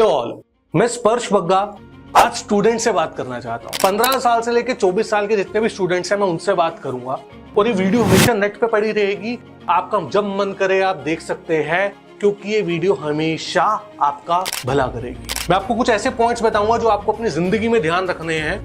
Hello all, मैं स्पर्श बग्गा आज स्टूडेंट से बात करना चाहता हूँ। 15 साल से लेकर 24 साल के जितने भी स्टूडेंट्स हैं मैं उनसे बात करूंगा और ये वीडियो हमेशा नेट पे पड़ी रहेगी। आपका जब मन करे आप देख सकते हैं, क्योंकि ये वीडियो हमेशा आपका भला करेगी। मैं आपको कुछ ऐसे पॉइंट्स बताऊंगा जो आपको अपनी जिंदगी में ध्यान रखने हैं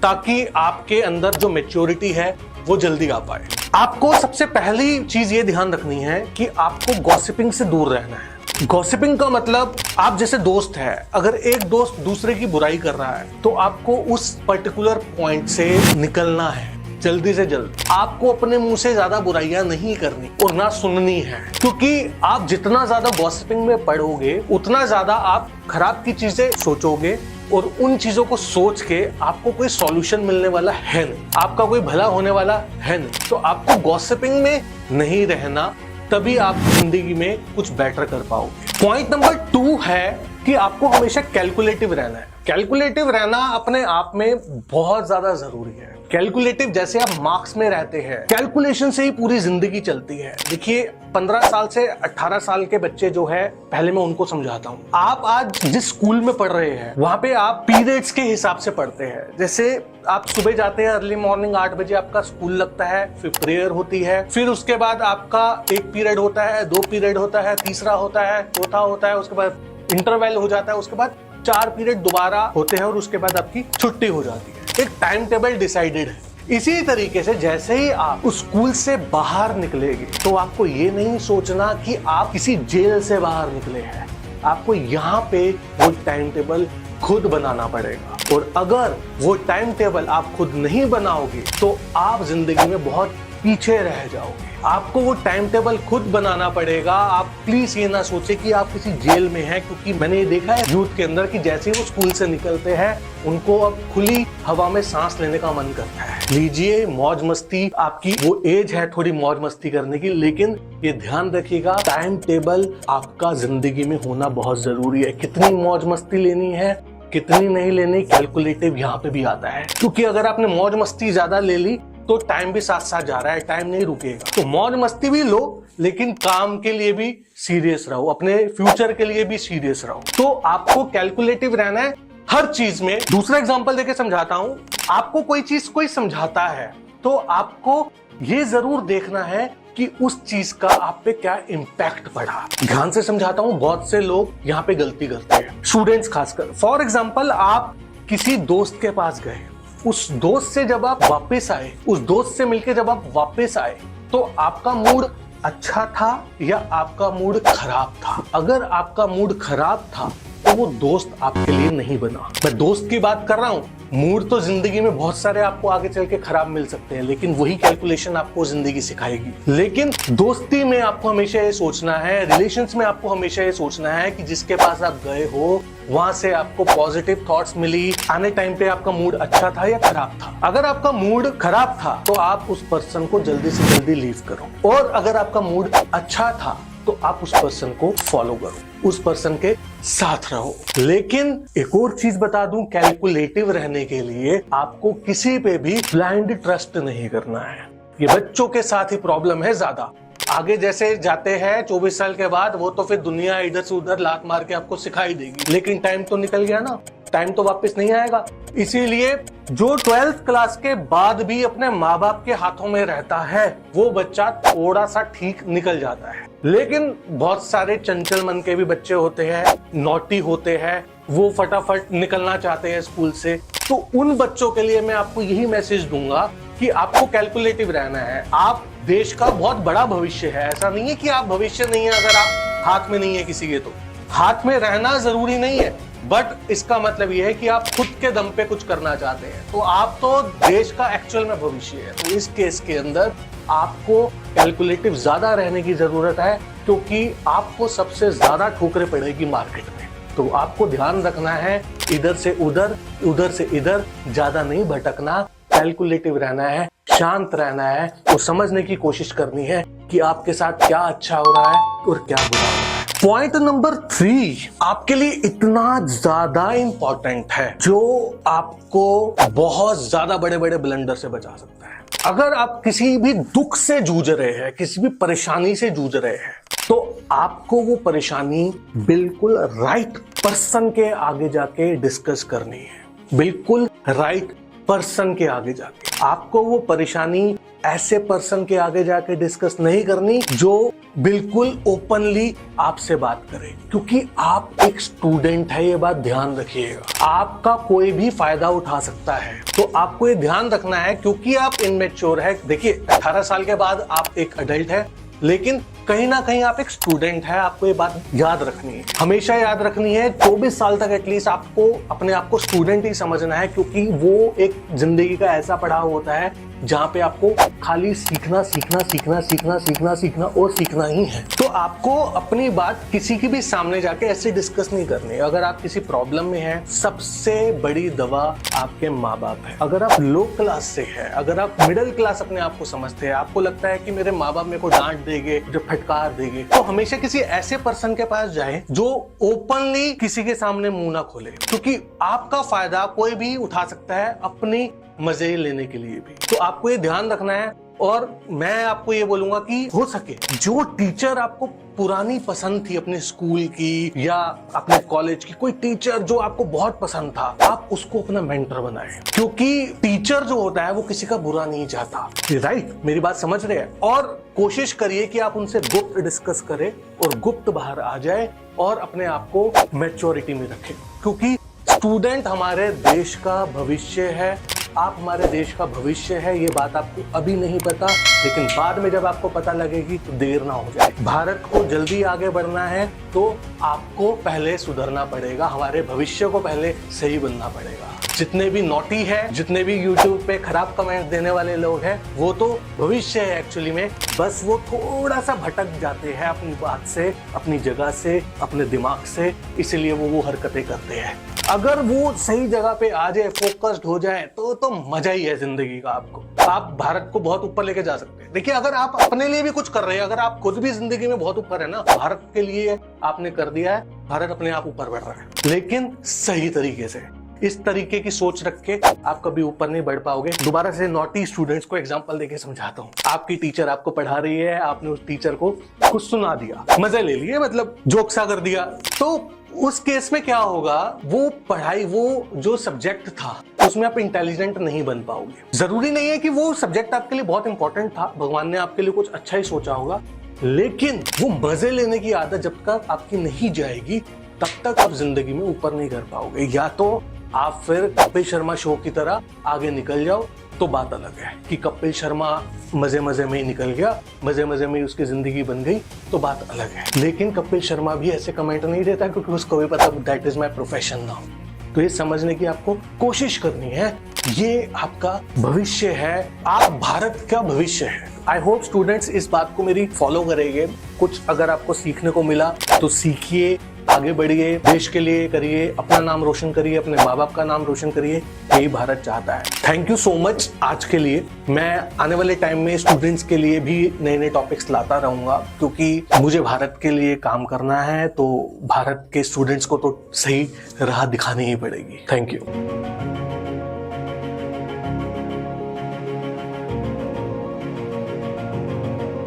ताकि आपके अंदर जो मैच्योरिटी है वो जल्दी आ पाए। आपको सबसे पहली चीज ये ध्यान रखनी है कि आपको गॉसिपिंग से दूर रहना है। गॉसिपिंग का मतलब आप जैसे दोस्त है, अगर एक दोस्त दूसरे की बुराई कर रहा है तो आपको उस पर्टिकुलर पॉइंट से निकलना है जल्दी से जल्द। आपको अपने मुंह से ज्यादा बुराइयां नहीं करनी और ना सुननी है, क्योंकि आप जितना ज्यादा गॉसिपिंग में पड़ोगे उतना ज्यादा आप खराब की चीजें सोचोगे और उन चीजों को सोच के आपको कोई सॉल्यूशन मिलने वाला है नहीं, आपका कोई भला होने वाला है नहीं। तो आपको गॉसिपिंग में नहीं रहना, तभी आप जिंदगी में कुछ बेटर कर पाओगे। पॉइंट नंबर 2 है कि आपको हमेशा कैलकुलेटिव रहना है। कैलकुलेटिव रहना अपने आप में बहुत ज्यादा जरूरी है। कैलकुलेटिव जैसे आप मार्क्स में रहते हैं, कैलकुलेशन से ही पूरी जिंदगी चलती है। देखिए 15 साल से 18 साल के बच्चे जो है, पहले मैं उनको समझाता हूँ। आप आज जिस स्कूल में पढ़ रहे हैं वहां पे आप पीरियड्स के हिसाब से पढ़ते हैं। जैसे आप सुबह जाते हैं, अर्ली मॉर्निंग 8 बजे आपका स्कूल लगता है, फिर प्रेयर होती है, फिर उसके बाद आपका 1 पीरियड होता है, 2 पीरियड होता है, तीसरा होता है, चौथा होता है, उसके बाद इंटरवल हो जाता है, उसके बाद 4 पीरियड दोबारा होते हैं और उसके बाद आपकी छुट्टी हो जाती है। एक टाइम टेबल डिसाइडेड है। इसी तरीके से जैसे ही आप उस स्कूल से बाहर निकलेंगे तो आपको ये नहीं सोचना कि आप किसी जेल से बाहर निकले हैं। आपको यहाँ पे वो टाइम टेबल खुद बनाना पड़ेगा, और अगर वो टाइम टेबल आप खुद नहीं बनाओगे तो आप जिंदगी में बहुत पीछे रह जाओगे। आपको वो टाइम टेबल खुद बनाना पड़ेगा। आप प्लीज ये ना सोचे कि आप किसी जेल में हैं, क्योंकि मैंने ये देखा है यूथ के अंदर कि जैसे ही वो स्कूल से निकलते हैं उनको अब खुली हवा में सांस लेने का मन करता है। लीजिए मौज मस्ती, आपकी वो एज है थोड़ी मौज मस्ती करने की, लेकिन ये ध्यान रखिएगा टाइम टेबल आपका जिंदगी में होना बहुत जरूरी है। कितनी मौज मस्ती लेनी है, कितनी नहीं लेनी, कैलकुलेटिव यहाँ पे भी आता है। क्योंकि अगर आपने मौज मस्ती ज्यादा ले ली तो टाइम भी साथ साथ जा रहा है, टाइम नहीं रुकेगा। तो मौज मस्ती भी लो, लेकिन काम के लिए भी सीरियस रहो, अपने फ्यूचर के लिए भी सीरियस रहो। तो आपको कैलकुलेटिव रहना है हर चीज में। दूसरा एग्जांपल देके समझाता हूं। आपको कोई चीज कोई समझाता है तो आपको ये जरूर देखना है कि उस चीज का आप पे क्या इम्पैक्ट पड़ा। ध्यान से समझाता हूं, बहुत से लोग यहाँ पे गलती करते हैं, स्टूडेंट्स खासकर। फॉर एग्जाम्पल, आप किसी दोस्त के पास गए, उस दोस्त से जब आप वापस आए, उस दोस्त से मिलके जब आप वापस आए तो आपका मूड अच्छा था या आपका मूड खराब था? अगर आपका मूड खराब था तो वो दोस्त आपके लिए नहीं बना। मैं दोस्त की बात कर रहा हूं। मूड तो जिंदगी में बहुत सारे आपको आगे चल के खराब मिल सकते हैं, लेकिन वही कैलकुलेशन आपको जिंदगी सिखाएगी। लेकिन दोस्ती में आपको हमेशा ये सोचना है, रिलेशंस में आपको हमेशा ये सोचना है कि जिसके पास आप गए हो वहां से आपको पॉजिटिव थॉट्स मिली, आने टाइम पे आपका मूड अच्छा था या खराब था। अगर आपका मूड खराब था तो आप उस पर्सन को जल्दी से जल्दी लीव करो, और अगर आपका मूड अच्छा था तो आप उस पर्सन को फॉलो करो, उस पर्सन के साथ रहो। लेकिन एक और चीज बता दूं, कैलकुलेटिव रहने के लिए आपको किसी पे भी ब्लाइंड ट्रस्ट नहीं करना है। ये बच्चों के साथ ही प्रॉब्लम है ज्यादा। आगे जैसे जाते हैं 24 साल के बाद, वो तो फिर दुनिया इधर से उधर लात मार के आपको सिखाई देगी, लेकिन टाइम तो निकल गया ना, टाइम तो वापस नहीं आएगा। इसीलिए जो 12th क्लास के बाद भी अपने माँ बाप के हाथों में रहता है वो बच्चा थोड़ा सा ठीक निकल जाता है। लेकिन बहुत सारे चंचल मन के भी बच्चे होते हैं, नॉटी होते हैं, वो फटाफट निकलना चाहते हैं स्कूल से। तो उन बच्चों के लिए मैं आपको यही मैसेज दूंगा कि आपको कैलकुलेटिव रहना है। आप देश का बहुत बड़ा भविष्य है। ऐसा नहीं है कि आप भविष्य नहीं है, अगर आप हाथ में नहीं है किसी के, तो हाथ में रहना जरूरी नहीं है, बट इसका मतलब यह है कि आप खुद के दम पे कुछ करना चाहते हैं, तो आप तो देश का एक्चुअल में भविष्य है। तो इस केस के अंदर आपको कैलकुलेटिव ज्यादा रहने की जरूरत है, क्योंकि आपको सबसे ज्यादा ठोकरें पड़ेगी मार्केट में। तो आपको ध्यान रखना है, इधर से उधर, उधर से इधर ज्यादा नहीं भटकना, कैलकुलेटिव रहना है, शांत रहना है और समझने की कोशिश करनी है कि आपके साथ क्या अच्छा हो रहा है और क्या बुरा हो रहा है। पॉइंट नंबर 3 आपके लिए इतना ज्यादा इंपॉर्टेंट है, जो आपको बहुत ज्यादा बड़े बड़े ब्लंडर से बचा सकता है। अगर आप किसी भी दुख से जूझ रहे हैं, किसी भी परेशानी से जूझ रहे हैं, तो आपको वो परेशानी बिल्कुल राइट पर्सन के आगे जाके डिस्कस करनी है, बिल्कुल राइट पर्सन के आगे जाके। आपको वो परेशानी ऐसे पर्सन के आगे जाके डिस्कस नहीं करनी जो बिल्कुल ओपनली आपसे बात करे, क्योंकि आप एक स्टूडेंट है, ये बात ध्यान रखिएगा। आपका कोई भी फायदा उठा सकता है, तो आपको ये ध्यान रखना है, क्योंकि आप इनमेच्योर है। देखिए 18 साल के बाद आप एक अडल्ट है, लेकिन कहीं ना कहीं आप एक स्टूडेंट है। आपको ये बात याद रखनी है, हमेशा याद रखनी है। 24 साल तक एटलीस्ट आपको अपने आप को स्टूडेंट ही समझना है, क्योंकि वो एक जिंदगी का ऐसा पड़ाव होता है जहाँ पे आपको खाली सीखना सीखना सीखना सीखना सीखना सीखना और सीखना ही है। तो आपको अपनी बात किसी की भी सामने जाके ऐसे डिस्कस नहीं करनी है। अगर आप किसी प्रॉब्लम में हैं, सबसे बड़ी दवा आपके माँ बाप है। अगर आप लो क्लास से है, अगर आप मिडिल क्लास अपने आप को समझते हैं, आपको लगता है कि मेरे माँ बाप मेरे को डांट देंगे, जो फटकार देंगे, तो हमेशा किसी ऐसे पर्सन के पास जाए जो ओपनली किसी के सामने मुंह ना खोले, क्योंकि आपका फायदा कोई भी उठा सकता है अपनी मजे लेने के लिए भी। तो आपको ये ध्यान रखना है। और मैं आपको ये बोलूंगा कि हो सके जो टीचर आपको पुरानी पसंद थी अपने स्कूल की या अपने कॉलेज की, कोई टीचर जो आपको बहुत पसंद था, आप उसको अपना मेंटर बनाएं, क्योंकि टीचर जो होता है वो किसी का बुरा नहीं चाहता। राइट, मेरी बात समझ रहे हैं? और कोशिश करिए कि आप उनसे गुप्त डिस्कस करें और गुप्त बाहर आ जाए और अपने आप को मैच्योरिटी में रखें, क्योंकि स्टूडेंट हमारे देश का भविष्य है। आप हमारे देश का भविष्य है, ये बात आपको अभी नहीं पता, लेकिन बाद में जब आपको पता लगेगी तो देर ना हो जाए। भारत को जल्दी आगे बढ़ना है तो आपको पहले सुधरना पड़ेगा, हमारे भविष्य को पहले सही बनना पड़ेगा। जितने भी नोटी है, जितने भी YouTube पे खराब कमेंट देने वाले लोग हैं, वो तो भविष्य है एक्चुअली में, बस वो थोड़ा सा भटक जाते हैं अपनी बात से, अपनी जगह से, अपने दिमाग से, इसलिए वो हरकतें करते हैं। अगर वो सही जगह पे आ जाए, फोकस्ड हो जाए, तो मजा ही है जिंदगी का। आपको आप भारत को बहुत ऊपर लेके जा सकते हैं। देखिए, अगर आप अपने लिए भी कुछ कर रहे हैं, अगर आप खुद भी जिंदगी में बहुत ऊपर है ना, भारत के लिए आपने कर दिया है, भारत अपने आप ऊपर बढ़ रहा है, लेकिन सही तरीके से। इस तरीके की सोच रख के आप कभी ऊपर नहीं बढ़ पाओगे। दोबारा से नॉटी स्टूडेंट्स को एग्जांपल देके समझाता हूँ। आपकी टीचर आपको पढ़ा रही है, आपने उस टीचर को कुछ सुना दिया, मजे ले लिए, मतलब जोक सा कर दिया, तो उस केस में क्या होगा, वो पढ़ाई, वो जो सब्जेक्ट था उसमें आप इंटेलिजेंट नहीं बन पाओगे। जरूरी नहीं है कि वो सब्जेक्ट आपके लिए बहुत इंपॉर्टेंट था, भगवान ने आपके लिए कुछ अच्छा ही सोचा होगा, लेकिन वो मजे लेने की आदत जब तक आपकी नहीं जाएगी, तब तक आप जिंदगी में ऊपर नहीं कर पाओगे। या तो आप फिर कपिल शर्मा शो की तरह आगे निकल जाओ, तो बात अलग है कि कपिल शर्मा मजे मजे में ही निकल गया, मजे मजे में ही उसकी जिंदगी बन गई, तो बात अलग है। लेकिन कपिल शर्मा भी ऐसे कमेंट नहीं देता, क्योंकि उसको भी पता that is my profession now. तो ये समझने की आपको कोशिश करनी है, ये आपका भविष्य है, आप भारत का भविष्य है। आई होप स्टूडेंट्स इस बात को मेरी फॉलो करेंगे। कुछ अगर आपको सीखने को मिला तो सीखिए, आगे बढ़िए, देश के लिए करिए, अपना नाम रोशन करिए, अपने माँ बाप का नाम रोशन करिए, यही भारत चाहता है। थैंक यू सो मच आज के लिए। मैं आने वाले टाइम में स्टूडेंट्स के लिए भी नए नए टॉपिक्स लाता रहूंगा, क्योंकि मुझे भारत के लिए काम करना है, तो भारत के स्टूडेंट्स को तो सही राह दिखानी ही पड़ेगी। Thank you.